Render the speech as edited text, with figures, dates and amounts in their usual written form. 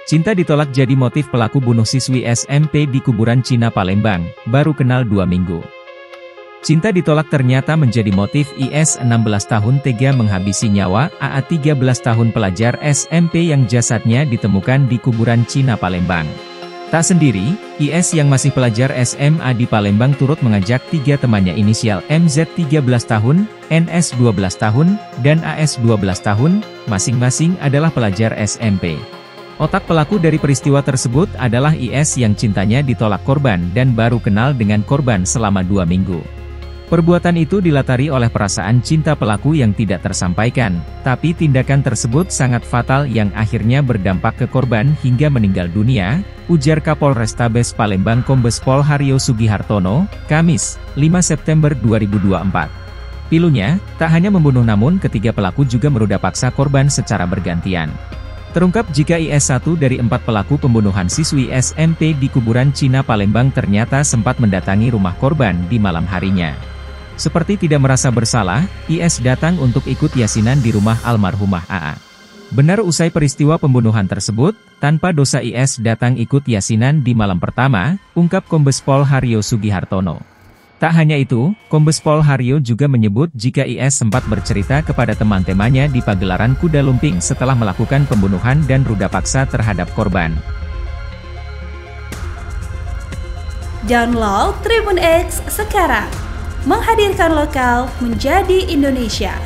Cinta ditolak jadi motif pelaku bunuh siswi SMP di kuburan Cina Palembang, baru kenal 2 minggu. Cinta ditolak ternyata menjadi motif IS 16 tahun tega menghabisi nyawa AA 13 tahun pelajar SMP yang jasadnya ditemukan di kuburan Cina Palembang. Tak sendiri, IS yang masih pelajar SMA di Palembang turut mengajak 3 temannya inisial MZ 13 tahun, NS 12 tahun, dan AS 12 tahun, masing-masing adalah pelajar SMP. Otak pelaku dari peristiwa tersebut adalah IS yang cintanya ditolak korban dan baru kenal dengan korban selama 2 minggu. Perbuatan itu dilatari oleh perasaan cinta pelaku yang tidak tersampaikan, tapi tindakan tersebut sangat fatal yang akhirnya berdampak ke korban hingga meninggal dunia, ujar Kapolrestabes Palembang Kombes Pol Haryo Sugihartono, Kamis, 5 September 2024. Pilunya, tak hanya membunuh namun ketiga pelaku juga meruda paksa korban secara bergantian. Terungkap jika IS 1 dari 4 pelaku pembunuhan siswi SMP di kuburan Cina Palembang ternyata sempat mendatangi rumah korban di malam harinya. Seperti tidak merasa bersalah, IS datang untuk ikut yasinan di rumah almarhumah AA. Benar usai peristiwa pembunuhan tersebut, tanpa dosa IS datang ikut yasinan di malam pertama, ungkap Kombes Pol Haryo Sugihartono. Tak hanya itu, Kombes Pol Haryo juga menyebut jika IS sempat bercerita kepada teman-temannya di pagelaran kuda lumping setelah melakukan pembunuhan dan ruda paksa terhadap korban. Download Tribun X sekarang, menghadirkan lokal menjadi Indonesia.